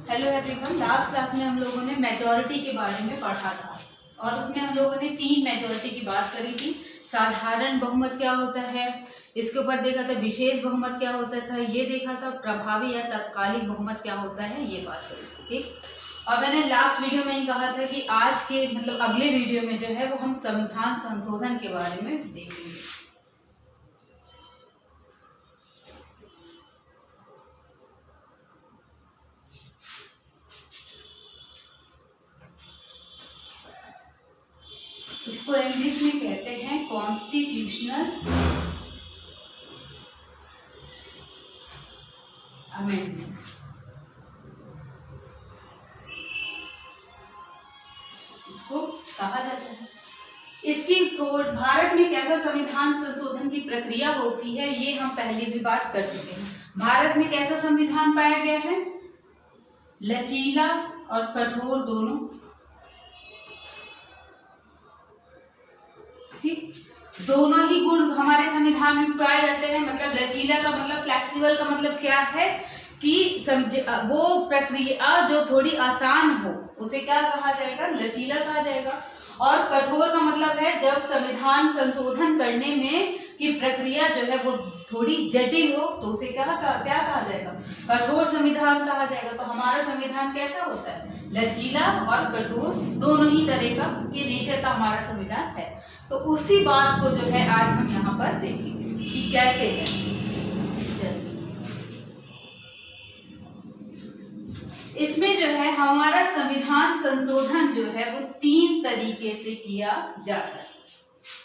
Hello everyone, last class में हम लोगों ने मेजॉरिटी के बारे में पढ़ा था और उसमें हम लोगों ने 3 मेजॉरिटी की बात करी थी। साधारण बहुमत क्या होता है, इसके ऊपर देखा था विशेष बहुमत क्या होता था, ये देखा था प्रभावी या तात्कालिक बहुमत क्या होता है, ये बात करी थी। ठीक, और मैंने लास्ट वीडियो में ही कहा था कि आज के अगले वीडियो में जो है वो हम संविधान संशोधन के बारे में देखेंगे। इसको इंग्लिश में कहते हैं कॉन्स्टिट्यूशनल अमेंडमेंट। इसको कहा जाता है। इसकी भारत में कैसा संविधान संशोधन की प्रक्रिया होती है, ये हम पहले भी बात कर चुके हैं। भारत में कैसा संविधान पाया गया है, लचीला और कठोर दोनों। ठीक, दोनों ही गुण हमारे संविधान में पाए जाते हैं। मतलब लचीला का मतलब, फ्लेक्सिबल का मतलब क्या है कि वो प्रक्रिया जो थोड़ी आसान हो उसे क्या कहा जाएगा, लचीला कहा जाएगा। और कठोर का मतलब है जब संविधान संशोधन करने में की प्रक्रिया जो है वो थोड़ी जटिल हो तो उसे क्या कहा जाएगा, कठोर संविधान कहा जाएगा। तो हमारा संविधान कैसा होता है, लचीला और कठोर दोनों ही तरह का के नेचर का हमारा संविधान है। तो उसी बात को जो है आज हम यहाँ पर देखेंगे कि कैसे है। इसमें जो है हमारा संविधान संशोधन जो है वो 3 तरीके से किया जाता है।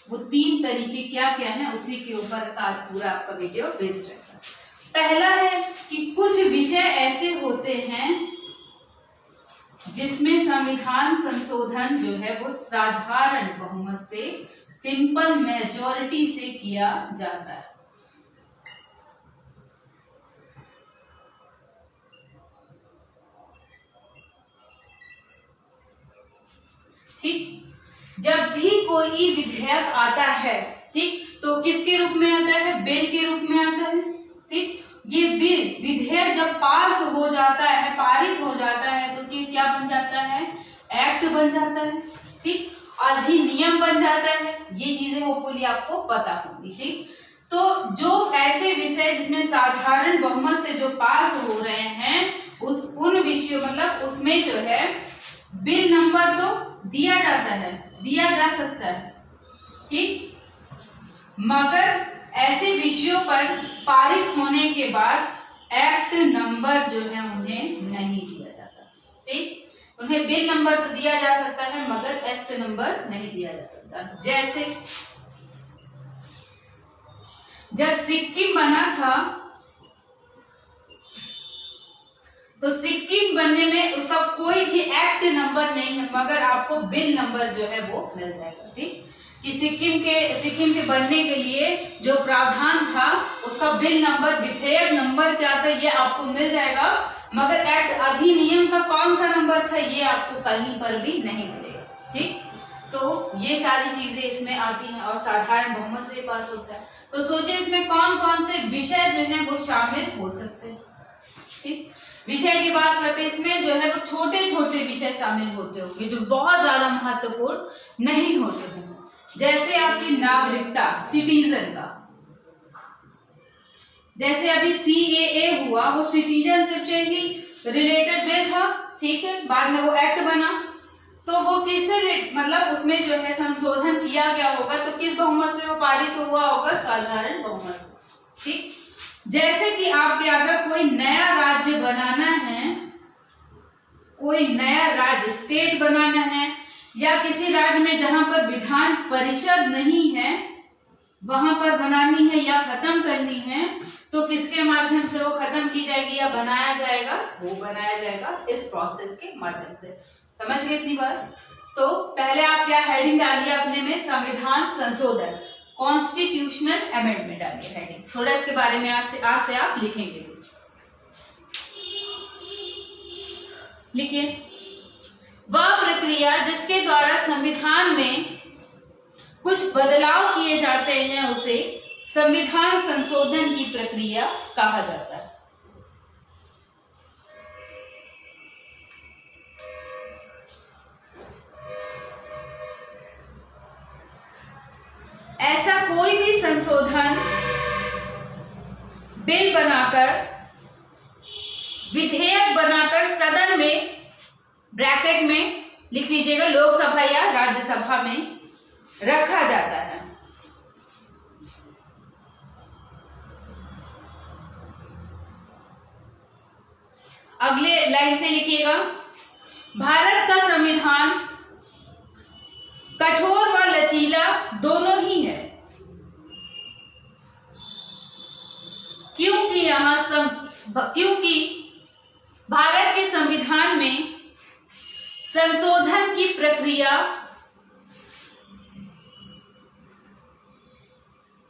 वो 3 तरीके क्या क्या है उसी के ऊपर पूरा आपका वीडियो बेस्ड रहता है। पहला है कि कुछ विषय ऐसे होते हैं जिसमें संविधान संशोधन जो है वो साधारण बहुमत से, सिंपल मेजॉरिटी से किया जाता है। ठीक, जब भी कोई विधेयक आता है, ठीक, तो किसके रूप में आता है, बिल के रूप में आता है। ठीक, ये बिल विधेयक जब पास हो जाता है, पारित हो जाता है तो ये क्या बन जाता है, एक्ट बन जाता है। ठीक, अधिनियम बन जाता है। ये चीजें होपफुली आपको पता होंगी। ठीक, तो जो ऐसे विषय जिसमें साधारण बहुमत से जो पास हो रहे हैं उन विषयों उसमें जो है बिल नंबर तो दिया जाता है, दिया जा सकता है। ठीक, मगर ऐसे विषयों पर पारित होने के बाद एक्ट नंबर जो है उन्हें नहीं दिया जाता। ठीक, उन्हें बिल नंबर तो दिया जा सकता है मगर एक्ट नंबर नहीं दिया जा सकता। जैसे जब सिक्किम बना था तो सिक्किम बनने में उसका कोई भी एक्ट नंबर नहीं है मगर आपको बिल नंबर जो है वो मिल जाएगा। ठीक, कि सिक्किम के बनने के लिए जो प्रावधान था उसका बिल नंबर, विधेयक नंबर क्या था ये आपको मिल जाएगा मगर एक्ट अधिनियम का कौन सा नंबर था ये आपको कहीं पर भी नहीं मिलेगा। ठीक, तो ये सारी चीजें इसमें आती हैं और साधारण बहुमत से पास होता है। तो सोचिए इसमें कौन कौन से विषय जो है वो शामिल हो सकते हैं। ठीक, विषय की बात करते हैं, इसमें जो है वो छोटे छोटे विषय शामिल होते होंगे जो बहुत ज्यादा महत्वपूर्ण नहीं होते हैं। जैसे आपकी नागरिकता, सिटीजन का, जैसे अभी CAA हुआ वो सिटीजनशिप से ही रिलेटेड बिल था। ठीक है, बाद में वो एक्ट बना तो वो किससे उसमें जो है संशोधन किया गया होगा तो किस बहुमत से वो पारित हुआ होगा, साधारण बहुमत से। ठीक, जैसे कि आप अगर कोई नया राज्य बनाना है, कोई नया राज्य स्टेट बनाना है या किसी राज्य में जहां पर विधान परिषद नहीं है वहां पर बनानी है या खत्म करनी है तो किसके माध्यम से वो खत्म की जाएगी या बनाया जाएगा, वो बनाया जाएगा इस प्रोसेस के माध्यम से। समझ गए इतनी बात? तो पहले आप क्या हेडिंग डालिए अपने में, संविधान संशोधन, कॉन्स्टिट्यूशनल अमेंडमेंट डालिए हेडिंग। थोड़ा इसके बारे में आज से आप लिखेंगे। लिखिए, वह प्रक्रिया जिसके द्वारा संविधान में कुछ बदलाव किए जाते हैं उसे संविधान संशोधन की प्रक्रिया कहा जाता है। बनाकर सदन में, ब्रैकेट में लिख लीजिएगा, लोकसभा या राज्यसभा में रखा जाता है। अगले लाइन से लिखिएगा, भारत का संविधान कठोर व लचीला दोनों ही है, क्योंकि भारत के संविधान में संशोधन की प्रक्रिया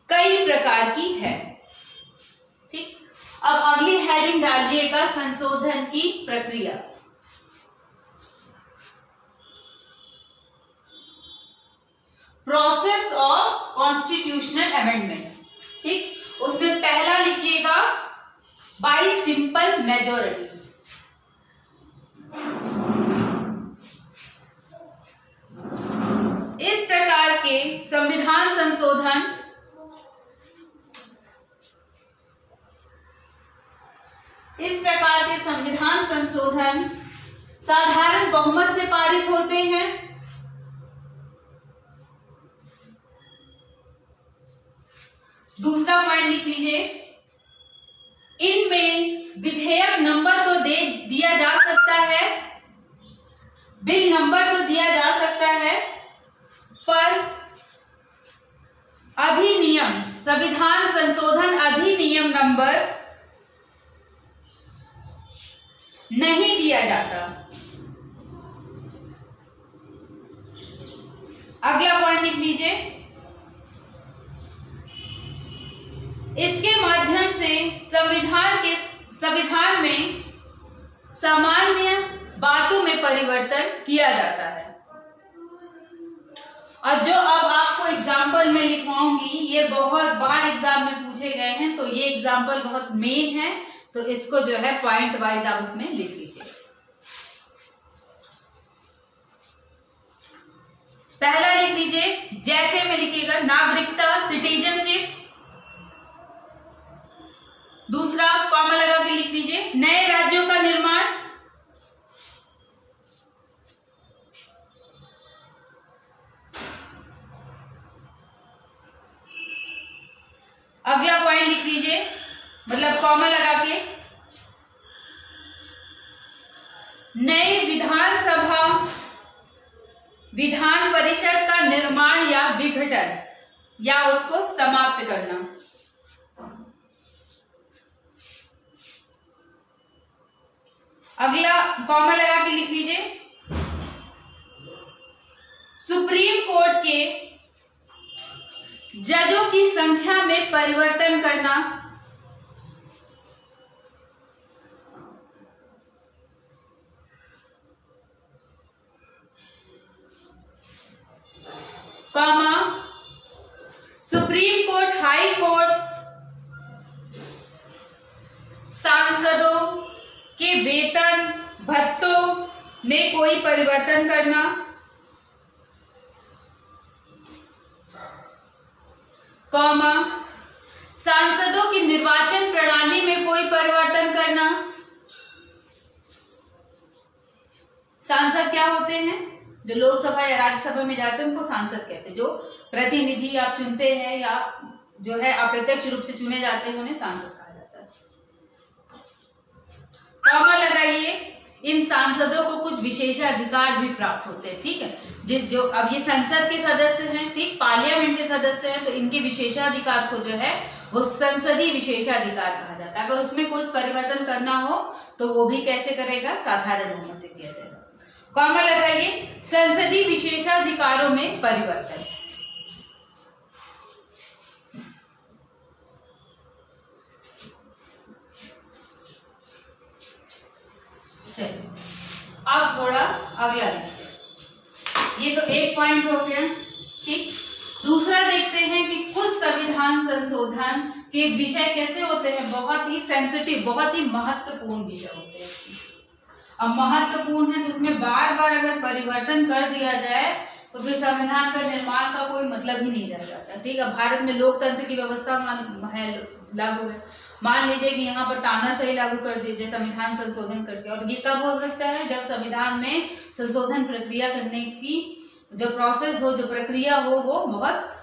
कई प्रकार की है। ठीक, अब अगली हेडिंग डालिएगा, संशोधन की प्रक्रिया। Process of constitutional amendment. ठीक, उसमें पहला लिखिएगा बाय सिंपल मेजॉरिटी। इस प्रकार के संविधान संशोधन साधारण बहुमत से पारित होते हैं। दूसरा पॉइंट लिख लीजिए, इनमें विधेयक नंबर तो दे दिया जा सकता है, बिल नंबर तो दिया जा सकता है, पर अधिनियम, संविधान संशोधन अधिनियम नंबर नहीं दिया जाता। अगला पॉइंट लिख लीजिए, इसके माध्यम से संविधान में सामान्य बातों में परिवर्तन किया जाता है। और जो अब आपको एग्जाम्पल में लिखवाऊंगी, ये बहुत बार एग्जाम में पूछे गए हैं, तो ये एग्जाम्पल बहुत मेन है, तो इसको जो है पॉइंट वाइज आप उसमें लिख लीजिए। पहला लिख लीजिए, जैसे में लिखिएगा नागरिकता, सिटीजनशिप। दूसरा कॉमा लगा के लिख लीजिए, नए राज्यों का निर्माण। अगला पॉइंट लिख लीजिए, मतलब कॉमा लगा के, नई विधानसभा, विधान परिषद का निर्माण या विघटन या उसको समाप्त करना। अगला कॉमा लगा के लिख लीजिए, सुप्रीम कोर्ट के जजों की संख्या में परिवर्तन करना। Comma, supreme court, high court, सांसदों के वेतन भत्तों में कोई परिवर्तन करना। कॉमा, सांसदों की निर्वाचन प्रणाली में कोई परिवर्तन करना। सांसद क्या होते हैं? जो लोकसभा या राज्यसभा में जाते हैं उनको सांसद कहते हैं। जो प्रतिनिधि आप चुनते हैं या जो है अप्रत्यक्ष रूप से चुने जाते हैं उन्हें सांसद कहा जाता है। कॉमा लगाइए, इन सांसदों को कुछ विशेषाधिकार भी प्राप्त होते हैं। ठीक है, जो अब ये संसद के सदस्य हैं, ठीक, पार्लियामेंट के सदस्य हैं, तो इनके विशेषाधिकार को जो है वो संसदीय विशेषाधिकार कहा जाता है। अगर उसमें कुछ परिवर्तन करना हो तो वो भी कैसे करेगा? साधारण बहुमत से किया जाएगा। कॉमा लगाइए, संसदीय विशेषाधिकारों में परिवर्तन। चलिए अब थोड़ा अगला देखते हैं। ये तो एक पॉइंट हो गया, ठीक। दूसरा देखते हैं कि कुछ संविधान संशोधन के विषय कैसे होते हैं, बहुत ही सेंसिटिव, बहुत ही महत्वपूर्ण विषय होते हैं। अब महत्वपूर्ण है तो उसमें बार बार अगर परिवर्तन कर दिया जाए तो फिर संविधान का निर्माण का कोई मतलब ही नहीं रह जाता। ठीक है, भारत में लोकतंत्र की व्यवस्था है लागू है। मान लीजिए कि यहाँ पर तानाशाही लागू कर दीजिए संविधान संशोधन करके, और ये कब हो सकता है? जब संविधान में संशोधन प्रक्रिया करने की जो प्रोसेस हो, जो प्रक्रिया हो, वो बहुत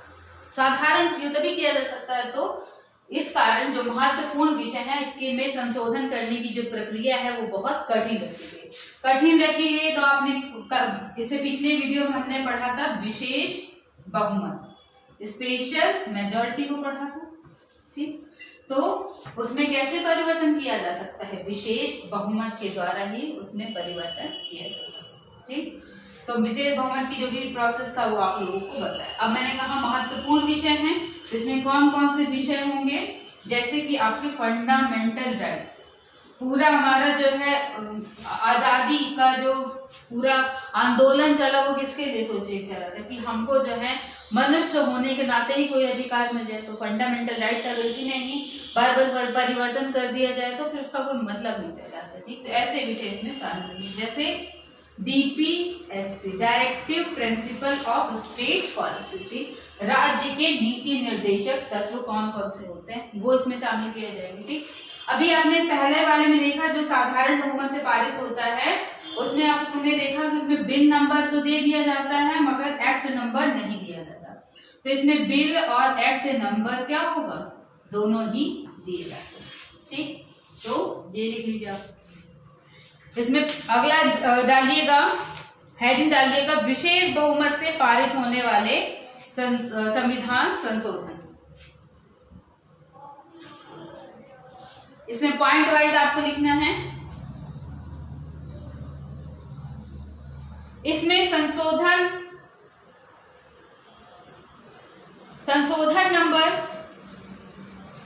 साधारण चीज तभी किया जा सकता है। तो इस कारण जो महत्वपूर्ण विषय है इसके में संशोधन करने की जो प्रक्रिया है वो बहुत कठिन रखी गई। तो आपने इससे पिछले वीडियो में हमने पढ़ा था विशेष बहुमत, स्पेशल मेजॉरिटी को पढ़ा था, ठीक। तो उसमें कैसे परिवर्तन किया जा सकता है? विशेष बहुमत के द्वारा ही उसमें परिवर्तन किया जा सकता है, ठीक। तो विशेष बहुमत की जो भी प्रोसेस था वो आप लोगों को बताया। अब मैंने कहा महत्वपूर्ण विषय हैं, इसमें कौन कौन से विषय होंगे? जैसे कि आपके फंडामेंटल राइट, पूरा हमारा जो है आजादी का जो पूरा आंदोलन चला वो किसके लिए सोचे चला था कि हमको जो है मनुष्य होने के नाते ही कोई अधिकार मिल जाए। तो फंडामेंटल राइट का इसी में ही बार बार परिवर्तन कर दिया जाए तो फिर उसका कोई मतलब नहीं रह जाता, ठीक। तो ऐसे विषय इसमें शामिल होंगे, जैसे DPSP, directive principle of state policy, राज्य के नीति निर्देशक तत्व कौन कौन से होते हैं वो इसमें शामिल किए जाएंगे, ठीक। अभी आपने पहले वाले में देखा जो साधारण बहुमत से पारित होता है उसमें तुमने देखा कि उसमें बिल नंबर तो दे दिया जाता है मगर एक्ट नंबर नहीं दिया जाता। तो इसमें बिल और एक्ट नंबर क्या होगा? दोनों ही दिए जाते हैं, ठीक। तो ये लिख लीजिए आप। इसमें अगला डालिएगा, हेडिंग डालिएगा विशेष बहुमत से पारित होने वाले संविधान संशोधन। इसमें पॉइंट वाइज आपको लिखना है। इसमें संशोधन नंबर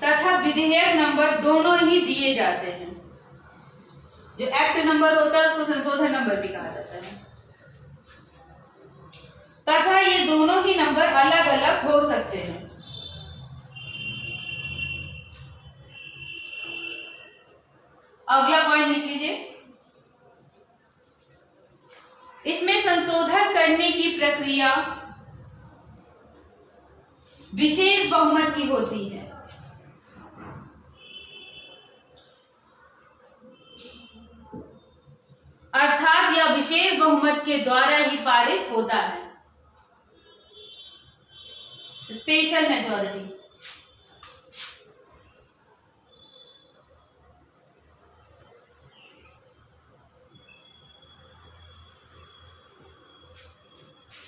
तथा विधेयक नंबर दोनों ही दिए जाते हैं। जो एक्ट नंबर होता है उसको संशोधन नंबर भी कहा जाता है, तथा ये दोनों ही नंबर अलग अलग हो सकते हैं। अगला पॉइंट लिख लीजिए। इसमें संशोधन करने की प्रक्रिया विशेष बहुमत की होती है। अर्थात यह विशेष बहुमत के द्वारा ही पारित होता है। स्पेशल मेजॉरिटी,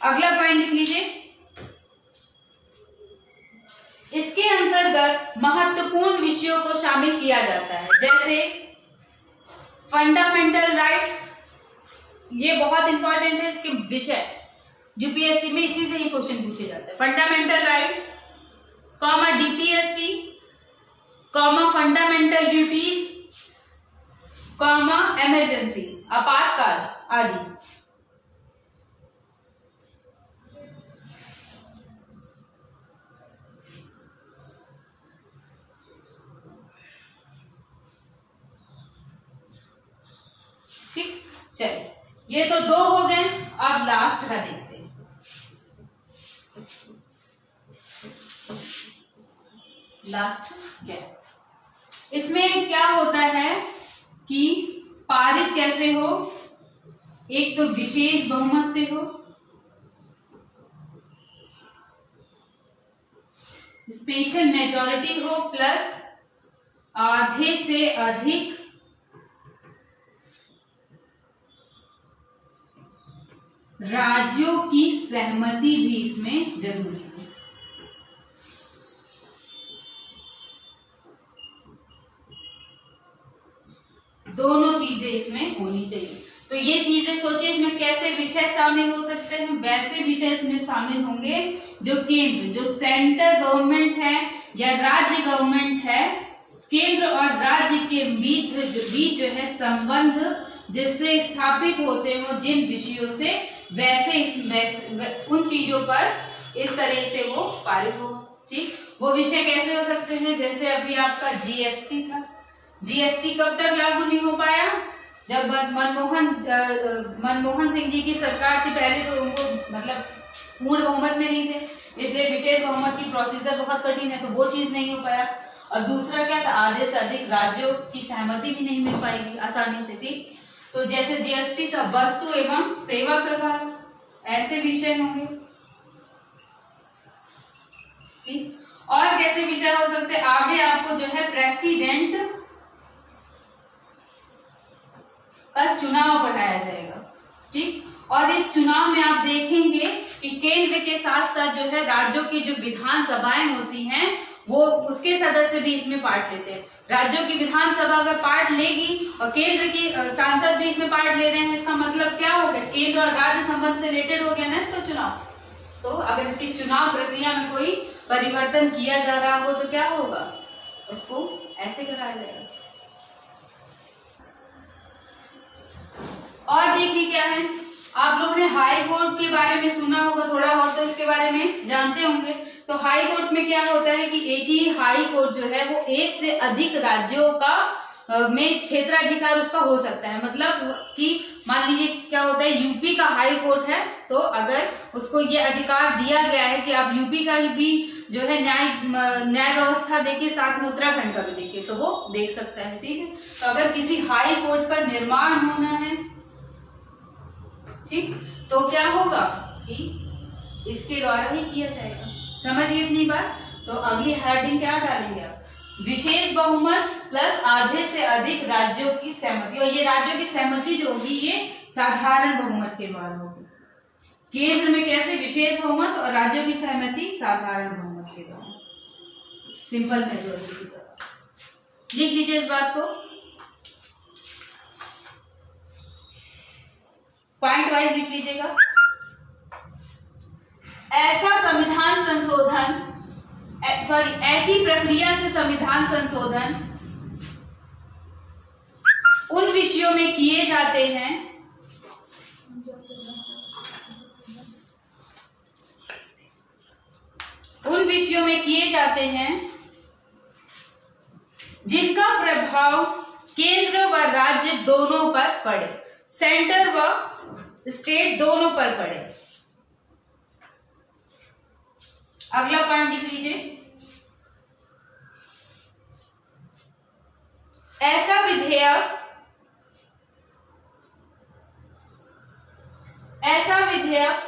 अगला पॉइंट लिख लीजिए। इसके अंतर्गत महत्वपूर्ण विषयों को शामिल किया जाता है, जैसे फंडामेंटल राइट्स, ये बहुत इंपॉर्टेंट है, इसके विषय यूपीएससी में इसी से ही क्वेश्चन पूछे जाते हैं। Fundamental rights, comma DPSP, comma fundamental duties, comma emergency, आपातकाल आदि। ठीक, चलिए ये तो दो हो गए। अब लास्ट का देखते हैं। लास्ट क्या, इसमें क्या होता है कि पारित कैसे हो? एक तो विशेष बहुमत से हो, स्पेशल मेजॉरिटी हो, प्लस आधे से अधिक राज्यों की सहमति भी इसमें जरूरी है। दोनों चीजें इसमें होनी चाहिए। तो ये चीजें सोचिए इसमें कैसे विषय शामिल हो सकते हैं। वैसे विषय इसमें शामिल होंगे जो केंद्र, जो सेंट्रल गवर्नमेंट है या राज्य गवर्नमेंट है, केंद्र और राज्य के बीच जो है संबंध जिससे स्थापित होते हो जिन विषयों से, वैसे उन चीजों पर इस तरह से वो पारित हो। ठीक, वो विषय कैसे हो सकते हैं? जैसे अभी आपका GST था। GST कब तक लागू नहीं हो पाया? जब मनमोहन सिंह जी की सरकार थी, पहले तो उनको मतलब पूर्ण बहुमत में नहीं थे, इसलिए विशेष बहुमत की प्रोसीजर बहुत कठिन है, तो वो चीज नहीं हो पाया। और दूसरा क्या था, आधे से अधिक राज्यों की सहमति भी नहीं मिल पाएगी आसानी से। ठीक, तो जैसे जीएसटी था, वस्तु एवं सेवा कर ऐसे विषय होंगे। ठीक, और कैसे विषय हो सकते हैं, आगे आपको जो है प्रेसिडेंट का चुनाव बढ़ाया जाएगा। ठीक, और इस चुनाव में आप देखेंगे कि केंद्र के साथ साथ जो है राज्यों की जो विधानसभाएं होती हैं वो उसके सदस्य भी इसमें पार्ट लेते हैं। राज्यों की विधानसभा अगर पार्ट लेगी और केंद्र की सांसद भी इसमें पार्ट ले रहे हैं, इसका मतलब क्या हो गया, केंद्र और राज्य संबंध से रिलेटेड हो गया ना इसका चुनाव। तो अगर इसकी चुनाव प्रक्रिया में कोई परिवर्तन किया जा रहा हो तो क्या होगा, उसको ऐसे कराया जाएगा। और देखिए क्या है, आप लोगों ने हाई कोर्ट के बारे में सुना होगा, थोड़ा बहुत तो इसके बारे में जानते होंगे। तो हाई कोर्ट में क्या होता है कि एक ही हाई कोर्ट जो है वो एक से अधिक राज्यों का में क्षेत्राधिकार उसका हो सकता है। मतलब कि मान लीजिए क्या होता है, यूपी का हाई कोर्ट है, तो अगर उसको ये अधिकार दिया गया है कि आप यूपी का ही भी जो है न्याय व्यवस्था देखिए, साथ में उत्तराखंड का भी देखिए, तो वो देख सकता है। ठीक है, तो अगर किसी हाई कोर्ट का निर्माण होना है, ठीक, तो क्या होगा कि इसके द्वारा ही किया जाएगा। समझिए इतनी बात। तो अगली हेडिंग क्या डालेंगे आप, विशेष बहुमत प्लस आधे से अधिक राज्यों की सहमति। और ये राज्यों की सहमति जो होगी ये साधारण बहुमत के द्वारा होगी। केंद्र में कैसे, विशेष बहुमत, और राज्यों की सहमति साधारण बहुमत के द्वारा, सिंपल मेजॉरिटी की तरह। लिख लीजिए इस बात को, पॉइंट वाइज लिख लीजिएगा। ऐसा संविधान संशोधन ऐसी प्रक्रिया से संविधान संशोधन उन विषयों में किए जाते हैं जिनका प्रभाव केंद्र व राज्य दोनों पर पड़े, सेंटर व स्टेट दोनों पर पड़े। अगला पॉइंट लिख लीजिए, ऐसा विधेयक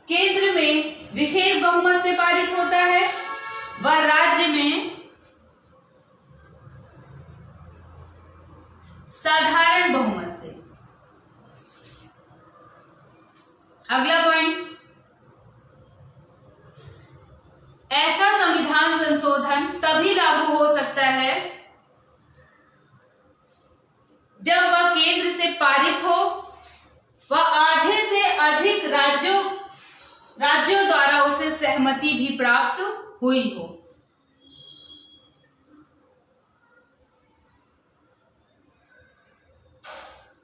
केंद्र में विशेष बहुमत से पारित होता है व राज्य में साधारण बहुमत से। अगला पॉइंट, ऐसा संविधान संशोधन तभी लागू हो सकता है जब वह केंद्र से पारित हो व आधे से अधिक राज्यों द्वारा उसे सहमति भी प्राप्त हुई हो।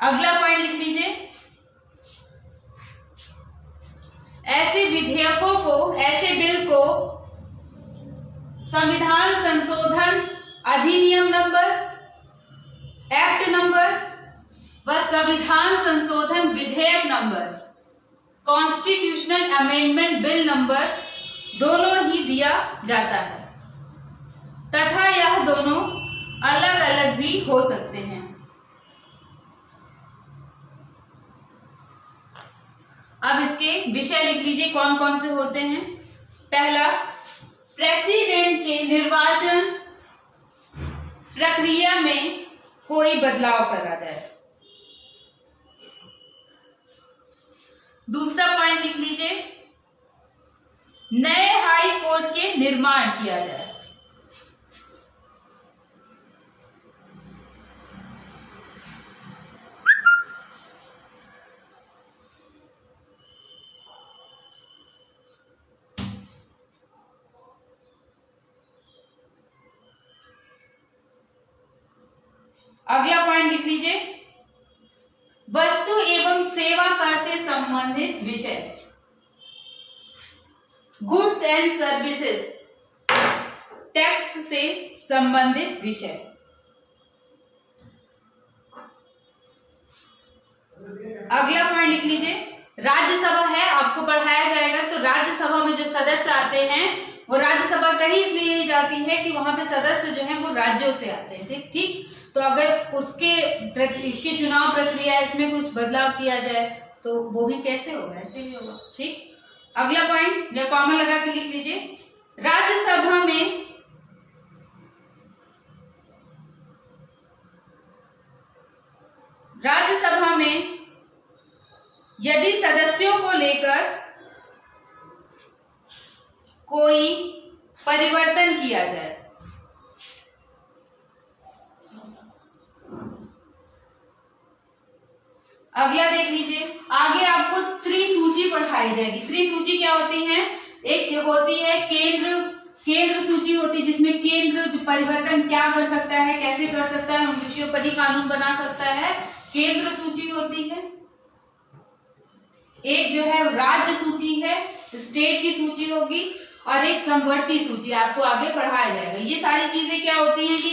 अगला पॉइंट लिख लीजिए, ऐसे बिल को संविधान संशोधन अधिनियम नंबर, एक्ट नंबर व संविधान संशोधन विधेयक number, constitutional amendment bill number दोनों ही दिया जाता है तथा यह दोनों अलग अलग भी हो सकते हैं। अब इसके विषय लिख लीजिए कौन कौन से होते हैं। पहला, प्रेसिडेंट के निर्वाचन प्रक्रिया में कोई बदलाव करा जाए। दूसरा पॉइंट लिख लीजिए, नए हाई कोर्ट के निर्माण किया जाए। अगला पॉइंट लिख लीजिए, वस्तु एवं सेवा कर से संबंधित विषय, गुड्स एंड सर्विसेज टैक्स से संबंधित विषय। अगला पॉइंट लिख लीजिए, राज्यसभा है, आपको पढ़ाया जाएगा। तो राज्यसभा में जो सदस्य आते हैं वो राज्यसभा कहीं इसलिए जाती है कि वहां पे सदस्य जो है वो राज्यों से आते हैं। ठीक ठीक, तो अगर इसके चुनाव प्रक्रिया इसमें कुछ बदलाव किया जाए तो वो भी कैसे होगा, ऐसे भी होगा। ठीक, अगला पॉइंट या कॉमा लगा के लिख लीजिए, राज्यसभा में यदि सदस्यों को लेकर कोई परिवर्तन किया जाए, अगला देख लीजिए, आगे आपको त्रिसूची पढ़ाई जाएगी। त्रिसूची क्या होती है? एक होती है केंद्र सूची होती है, जिसमें केंद्र जो परिवर्तन क्या कर सकता है, कैसे कर सकता है, उन विषयों पर ही कानून बना सकता है, केंद्र सूची होती है। एक जो है राज्य सूची है, स्टेट की सूची होगी, और एक समवर्ती सूची आपको आगे पढ़ाया जाएगा। ये सारी चीजें क्या होती हैं कि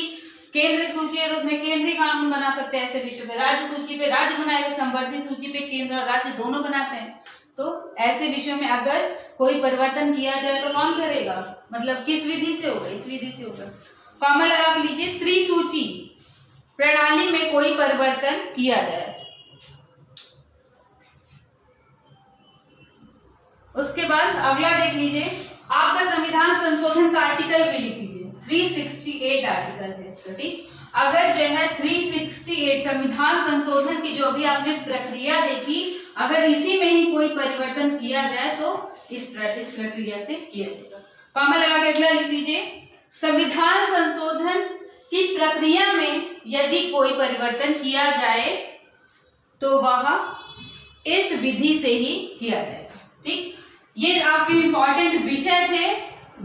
केंद्र सूची है तो उसमें केंद्रीय कानून बना सकते हैं ऐसे विषय पे, राज्य सूची पे राज्य बनाएगा, समवर्ती सूची पे केंद्र और राज्य दोनों बनाते हैं। तो ऐसे विषयों में अगर कोई परिवर्तन किया जाए तो कौन करेगा, मतलब किस विधि से होगा, इस विधि से होगा। कॉमा लगा के लीजिए, त्रिसूची प्रणाली में कोई परिवर्तन किया जाए। उसके बाद अगला देख लीजिए, आपका संविधान संशोधन का आर्टिकल भी लिख लीजिए, 368 आर्टिकल है इसका। ठीक, अगर जो है 368 संविधान संशोधन की जो अभी आपने प्रक्रिया देखी, अगर इसी में ही कोई परिवर्तन किया जाए तो इस प्रक्रिया से किया जाएगा। कॉमा लगा के अगला लिख लीजिए, संविधान संशोधन की प्रक्रिया में यदि कोई परिवर्तन किया जाए तो वह इस विधि से ही किया जाएगा। ठीक, ये आपके इंपॉर्टेंट विषय थे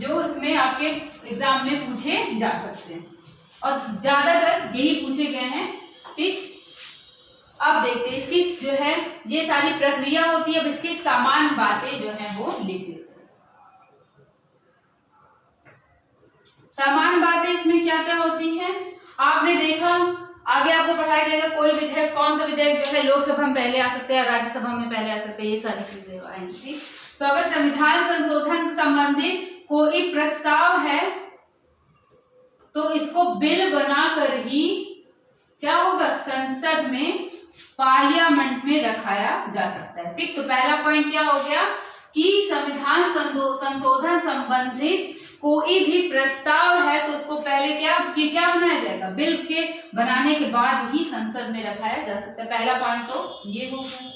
जो इसमें आपके एग्जाम में पूछे जा सकते हैं और ज्यादातर यही पूछे गए हैं। ठीक, अब देखते हैं इसकी जो है ये सारी प्रक्रिया होती है, अब इसकी सामान्य बातें जो है वो लिख लेते हैं। सामान्य बातें इसमें क्या क्या होती हैं आपने देखा, आगे आपको पढ़ाया जाएगा कोई विधेयक, कौन सा विधेयक जो है लोकसभा में पहले आ सकते हैं, राज्यसभा में पहले आ सकते हैं, ये सारी चीजें आएंगी। तो अगर संविधान संशोधन संबंधित कोई प्रस्ताव है तो इसको बिल बनाकर ही क्या होगा, संसद में, पार्लियामेंट में रखाया जा सकता है। ठीक, तो पहला पॉइंट क्या हो गया कि संविधान संशोधन संबंधित कोई भी प्रस्ताव है तो उसको पहले क्या बनाया जाएगा, बिल के बनाने के बाद ही संसद में रखाया जा सकता है। पहला पॉइंट तो ये हो गया।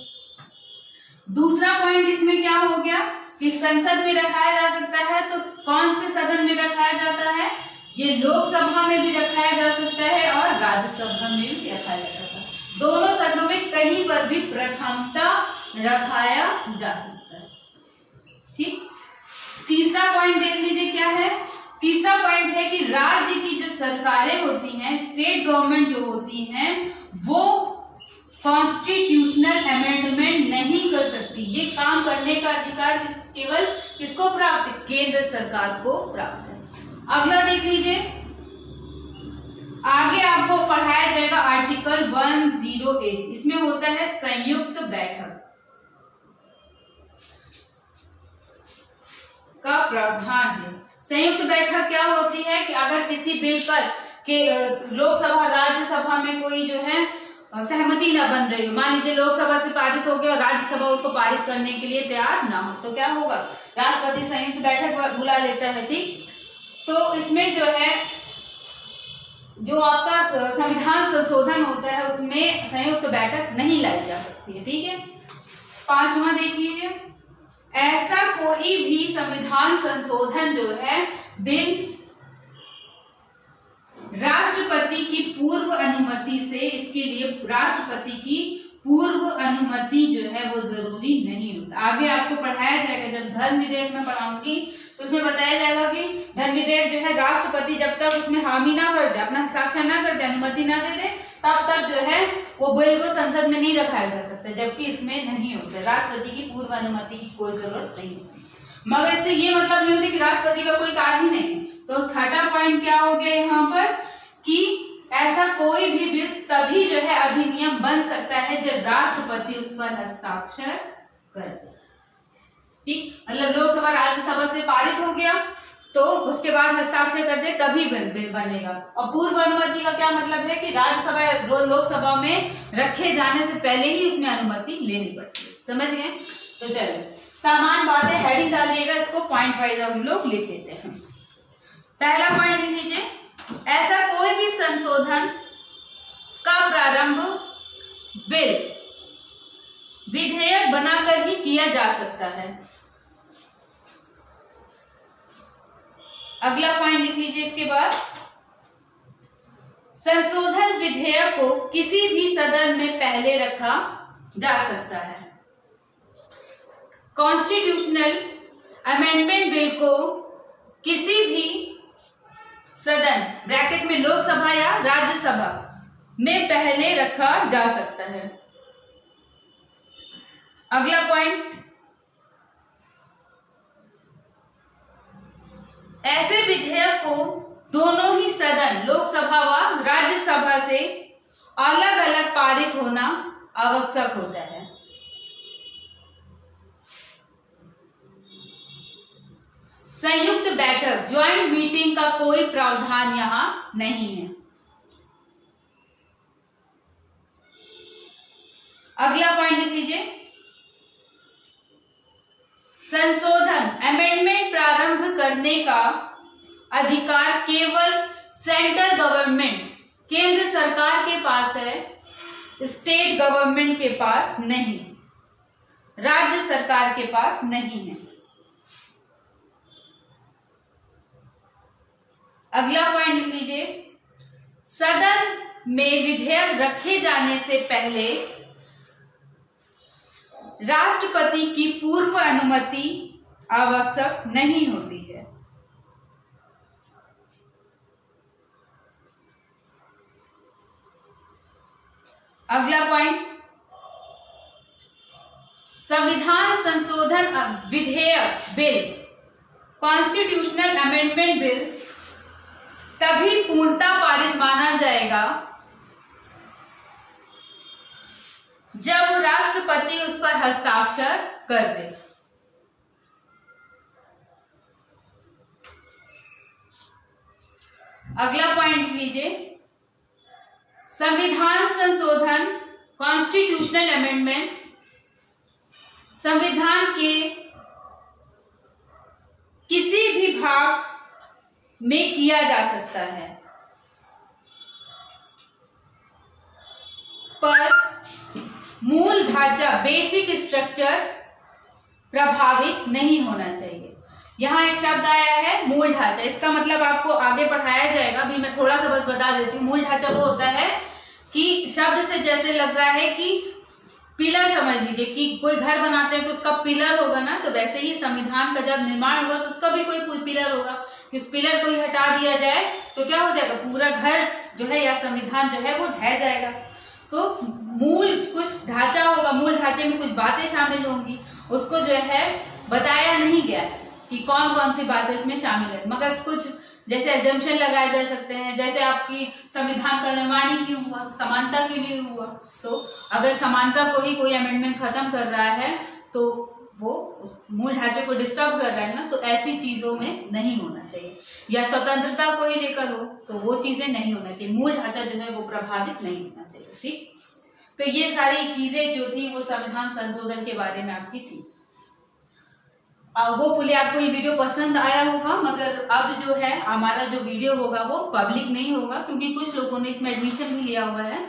दूसरा पॉइंट इसमें क्या हो गया कि संसद में रखाया जा सकता है, तो कौन से सदन में रखाया जाता है, ये लोकसभा में भी रखाया जा सकता है और राज्यसभा में भी रखाया जा सकता है। दोनों सदनों में कहीं पर भी प्रथमता रखाया जा सकता है। ठीक, तीसरा पॉइंट देख लीजिए क्या है। तीसरा पॉइंट है कि राज्य की जो सरकारें होती हैं, स्टेट गवर्नमेंट जो होती हैं, वो कॉन्स्टिट्यूशनल अमेंडमेंट नहीं कर सकती। ये काम करने का अधिकार केवल किसको प्राप्त है, केंद्र सरकार को प्राप्त है। अगला देख लीजिए, आगे आपको पढ़ाया जाएगा आर्टिकल 108, इसमें होता है संयुक्त बैठक का प्रावधान है। संयुक्त बैठक क्या होती है कि अगर किसी बिल पर के लोकसभा राज्यसभा में कोई जो है सहमति न बन रही हो, मान लीजिए लोकसभा से पारित हो गया और राज्यसभा उसको पारित करने के लिए तैयार ना हो, तो क्या होगा, राष्ट्रपति संयुक्त बैठक बुला लेता है। ठीक, तो इसमें जो है जो आपका संविधान संशोधन होता है उसमें संयुक्त बैठक नहीं लाई जा सकती है। ठीक है, पांचवा देखिए, ऐसा कोई भी संविधान संशोधन जो है बिल राष्ट्रपति की पूर्व अनुमति से, इसके लिए राष्ट्रपति की पूर्व अनुमति जो है वो जरूरी नहीं होता। आगे आपको पढ़ाया जाएगा, जब धर्म विधेयक में पढ़ाऊंगी तो उसमें बताया जाएगा कि धर्म विधेयक जो है राष्ट्रपति जब तक उसमें हामी ना कर दे, अपना हस्ताक्षर ना कर दे, अनुमति ना दे दे, तब तक जो है वो बिल को संसद में नहीं रखाया जा सकता, जबकि इसमें नहीं होता, राष्ट्रपति की पूर्व अनुमति की कोई जरूरत नहीं होती। मगर इससे ये मतलब नहीं होती कि राष्ट्रपति का कोई कार्य नहीं। तो छठा पॉइंट क्या हो गया यहाँ पर कि ऐसा कोई भी बिल तभी जो है अधिनियम बन सकता है जब राष्ट्रपति उस पर हस्ताक्षर करे। ठीक, मतलब लोकसभा राज्यसभा से पारित हो गया तो उसके बाद हस्ताक्षर कर दे तभी बिल बनेगा। और पूर्व अनुमति का क्या मतलब है कि राज्यसभा लोकसभा में रखे जाने से पहले ही उसमें अनुमति लेनी पड़ती है। समझ गए? तो चलिए सामान्य बातें हेडिंग डालिएगा, इसको पॉइंट वाइज हम लोग लिख लेते हैं। पहला पॉइंट लिख लीजिए, ऐसा कोई भी संशोधन का प्रारंभ बिल विधेयक बनाकर ही किया जा सकता है। अगला पॉइंट लिख लीजिए इसके बाद, संशोधन विधेयक को किसी भी सदन में पहले रखा जा सकता है। कॉन्स्टिट्यूशनल अमेंडमेंट बिल को किसी भी सदन ब्रैकेट में लोकसभा या राज्यसभा में पहले रखा जा सकता है। अगला पॉइंट, ऐसे विधेयक को दोनों ही सदन लोकसभा व राज्यसभा से अलग अलग पारित होना आवश्यक होता है। संयुक्त बैठक ज्वाइंट मीटिंग का कोई प्रावधान यहां नहीं है। अगला पॉइंट लिख लीजिए, संशोधन अमेंडमेंट प्रारंभ करने का अधिकार केवल सेंट्रल गवर्नमेंट केंद्र सरकार के पास है, स्टेट गवर्नमेंट के पास नहीं, राज्य सरकार के पास नहीं है। अगला पॉइंट लिख लीजिए, सदन में विधेयक रखे जाने से पहले राष्ट्रपति की पूर्व अनुमति आवश्यक नहीं होती है। अगला पॉइंट, संविधान संशोधन विधेयक बिल कॉन्स्टिट्यूशनल अमेंडमेंट बिल तभी पूर्णतः पारित माना जाएगा जब राष्ट्रपति उस पर हस्ताक्षर कर दे। अगला पॉइंट लिख लीजिए, संविधान संशोधन कॉन्स्टिट्यूशनल अमेंडमेंट संविधान के किसी भी भाग में किया जा सकता है, पर मूल ढांचा बेसिक स्ट्रक्चर प्रभावित नहीं होना चाहिए। यहां एक शब्द आया है मूल ढांचा, इसका मतलब आपको आगे पढ़ाया जाएगा, अभी मैं थोड़ा सा बस बता देती हूँ। मूल ढांचा वो होता है कि शब्द से जैसे लग रहा है कि पिलर, समझ लीजिए कि कोई घर बनाते हैं तो उसका पिलर होगा ना, तो वैसे ही संविधान का जब निर्माण हुआ तो उसका भी कोई पिलर होगा कि उस पिलर को ही हटा दिया जाए तो क्या हो जाएगा, पूरा घर जो है या संविधान जो है वो ढह जाएगा। तो मूल कुछ ढांचा होगा, मूल ढांचे में कुछ बातें शामिल होंगी, उसको जो है बताया नहीं गया है कि कौन कौन सी बातें इसमें शामिल है, मगर कुछ जैसे एजम्पशन लगाए जा सकते हैं, जैसे आपकी संविधान का निर्माण ही क्यों हुआ, समानता के लिए हुआ, तो अगर समानता को ही कोई अमेंडमेंट खत्म कर रहा है तो वो मूल ढांचे को डिस्टर्ब कर रहा है ना, तो ऐसी चीजों में नहीं होना चाहिए। या स्वतंत्रता को ही लेकर हो तो वो चीजें नहीं होना चाहिए, मूल ढांचा जो है वो प्रभावित नहीं होना चाहिए। ठीक, तो ये सारी चीजें जो थी वो संविधान संशोधन के बारे में आपकी थी। वो फुली आपको ये वीडियो पसंद आया होगा, मगर अब जो है हमारा जो वीडियो होगा वो पब्लिक नहीं होगा क्योंकि कुछ लोगों ने इसमें एडमिशन भी लिया हुआ है।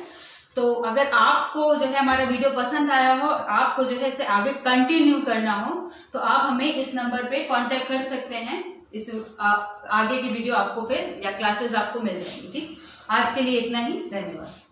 तो अगर आपको जो है हमारा वीडियो पसंद आया हो, आपको जो है इसे आगे कंटिन्यू करना हो तो आप हमें इस नंबर पे कांटेक्ट कर सकते हैं। इस आगे की वीडियो आपको फिर या क्लासेस आपको मिल जाएंगी। ठीक, आज के लिए इतना ही, धन्यवाद।